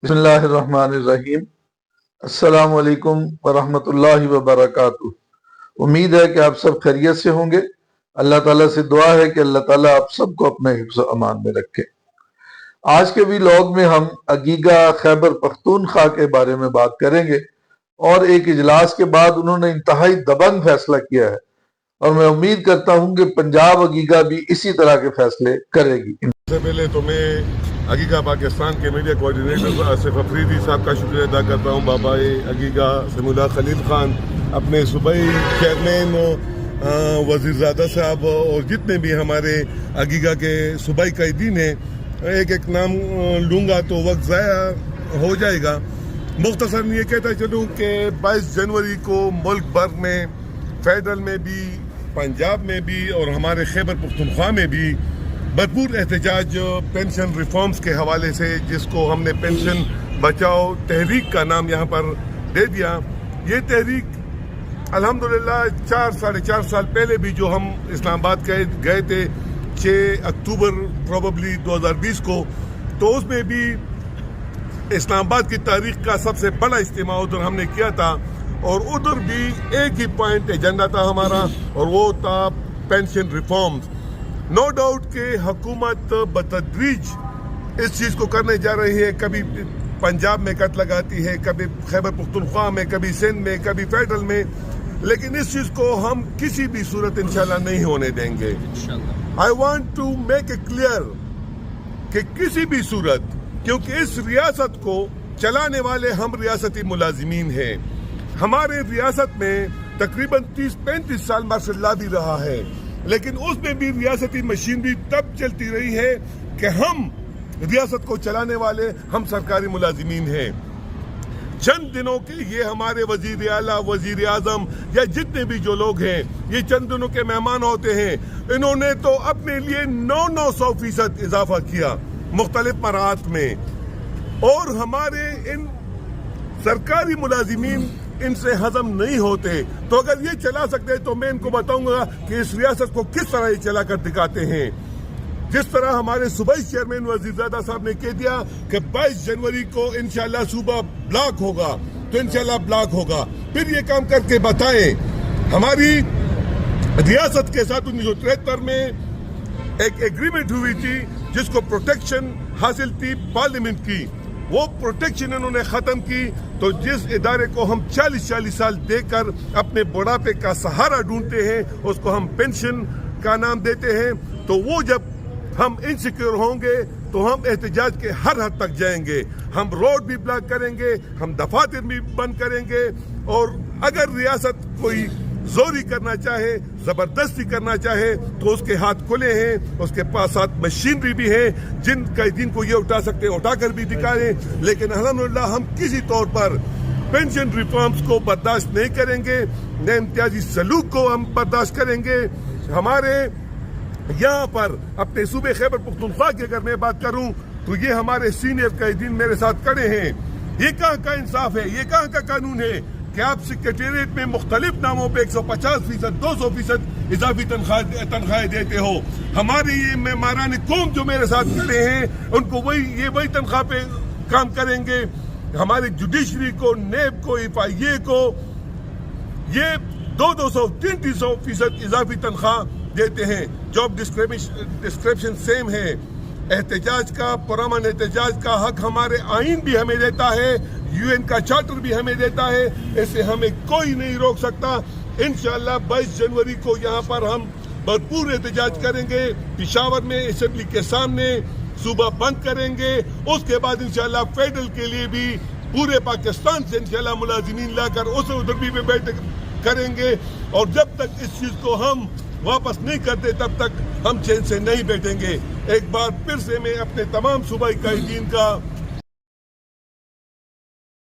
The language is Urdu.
بسم اللہ الرحمن الرحیم۔ السلام علیکم ورحمۃ اللہ وبرکاتہ۔ امید ہے کہ آپ سب خیریت سے ہوں گے۔ اللہ تعالیٰ سے دعا ہے کہ اللہ تعالیٰ آپ سب کو اپنے حفظ و امان میں رکھے۔ آج کے ویلاگ میں ہم عگیگہ خیبر پختونخوا کے بارے میں بات کریں گے، اور ایک اجلاس کے بعد انہوں نے انتہائی دبنگ فیصلہ کیا ہے، اور میں امید کرتا ہوں کہ پنجاب عگیگہ بھی اسی طرح کے فیصلے کرے گی۔ سب سے پہلے تو میں عگیگہ پاکستان کے میڈیا کوارڈینیٹر آصف افریدی صاحب کا شکریہ ادا کرتا ہوں، بابا عگیگہ سمیع اللہ خلیل خان، اپنے صوبائی چیئرمین وزیر زادہ صاحب، اور جتنے بھی ہمارے عگیگہ کے صوبائی قائدین ہیں۔ ایک نام لوں گا تو وقت ضائع ہو جائے گا۔ مختصر یہ کہتا چلوں کہ 22 جنوری کو ملک بھر میں، فیڈرل میں بھی، پنجاب میں بھی اور ہمارے خیبر پختونخوا میں بھی بھرپور احتجاج پینشن ریفارمز کے حوالے سے، جس کو ہم نے پینشن بچاؤ تحریک کا نام یہاں پر دے دیا۔ یہ تحریک الحمدللہ 4-4.5 سال پہلے بھی جو ہم اسلام آباد گئے تھے 6 اکتوبر پروبیبلی 2020 کو، تو اس میں بھی اسلام آباد کی تاریخ کا سب سے بڑا اجتماع ادھر ہم نے کیا تھا، اور ادھر بھی ایک ہی پوائنٹ ایجنڈا تھا ہمارا، اور وہ تھا پینشن ریفارمز۔ نو ڈاؤٹ کہ حکومت بتدریج اس چیز کو کرنے جا رہی ہے، کبھی پنجاب میں کٹ لگاتی ہے، کبھی خیبر پختونخوا میں، کبھی سندھ میں، کبھی فیڈرل میں، لیکن اس چیز کو ہم کسی بھی صورت انشاءاللہ نہیں ہونے دیں گے۔ I want to make it clear کہ کسی بھی صورت، کیونکہ اس ریاست کو چلانے والے ہم ریاستی ملازمین ہیں۔ ہمارے ریاست میں تقریباً 30-35 سال مارشل لا بھی رہا ہے، لیکن اس میں بھی ریاستی مشینری تب چلتی رہی ہے کہ ہم ریاست کو چلانے والے ہم سرکاری ملازمین ہیں۔ چند دنوں کے یہ ہمارے وزیر اعلیٰ، وزیر اعظم یا جتنے بھی جو لوگ ہیں، یہ چند دنوں کے مہمان ہوتے ہیں۔ انہوں نے تو اپنے لیے 900% اضافہ کیا مختلف مراحت میں، اور ہمارے ان سرکاری ملازمین ان سے ہضم نہیں ہوتے۔ تو اگر یہ چلا سکتے تو میں ان کو بتاؤں گا کہ اس ریاست کو کس طرح یہ چلا کر دکھاتے ہیں۔ جس طرح ہمارے صوبائی چیئرمین وزیر زادہ صاحب نے کہہ دیا کہ 22 جنوری کو انشاءاللہ صوبہ بلاک ہوگا، تو انشاءاللہ بلاک ہوگا۔ پھر یہ کام کر کے بتائیں۔ ہماری ریاست کے ساتھ 1973 میں ایک ایگریمنٹ ہوئی تھی جس کو پروٹیکشن حاصل تھی پارلیمنٹ کی، وہ پروٹیکشن انہوں نے ختم کی۔ تو جس ادارے کو ہم 40 سال دے کر اپنے بڑھاپے کا سہارا ڈھونڈتے ہیں، اس کو ہم پینشن کا نام دیتے ہیں، تو وہ جب ہم انسیکیور ہوں گے تو ہم احتجاج کے ہر حد تک جائیں گے۔ ہم روڈ بھی بلاک کریں گے، ہم دفاتر بھی بند کریں گے، اور اگر ریاست کوئی زوری کرنا چاہے، زبردستی کرنا چاہے، تو اس کے ہاتھ کھلے ہیں، اس کے پاس ساتھ مشینری بھی ہے، جن قائدین کو یہ اٹھا سکتے ہیں اٹھا کر بھی دکھائیں۔ لیکن الحمدللہ ہم کسی طور پر پینشن ریفارمز کو برداشت نہیں کریں گے، نہ امتیازی سلوک کو ہم برداشت کریں گے۔ ہمارے یہاں پر اپنے صوبے خیبر پختونخوا کی اگر میں بات کروں تو یہ ہمارے سینئر قائدین میرے ساتھ کھڑے ہیں۔ یہ کہاں کا انصاف ہے، یہ کہاں کا قانون ہے کہ آپ سیکریٹریٹ میں مختلف ناموں پہ 150%، 200% اضافی تنخواہیں دیتے ہو؟ ہمارے یہ معماران قوم جو میرے ساتھ کھڑے ہیں، ان کو وہی تنخواہ پہ کام کریں گے۔ ہمارے جوڈیشری کو، نیب کو، FIA کو یہ 200-300% اضافی تنخواہ دیتے ہیں۔ جاب ڈسکرپشن سیم ہے۔ احتجاج کا، پرامن احتجاج کا حق ہمارے آئین بھی ہمیں دیتا ہے، UN کا چارٹر بھی ہمیں دیتا ہے، اسے ہمیں کوئی نہیں روک سکتا۔ انشاءاللہ 22 جنوری کو یہاں پر ہم بھرپور احتجاج کریں گے، پشاور میں اسمبلی کے سامنے صوبہ بند کریں گے۔ اس کے بعد انشاءاللہ فیڈرل کے لیے بھی پورے پاکستان سے انشاءاللہ ملازمین لا کر اسے ادھر بھی بیٹھ کریں گے، اور جب تک اس چیز کو ہم واپس نہیں کرتے تب تک ہم چین سے نہیں بیٹھیں گے۔ ایک بار پھر سے میں اپنے تمام صوبائی قائدین کا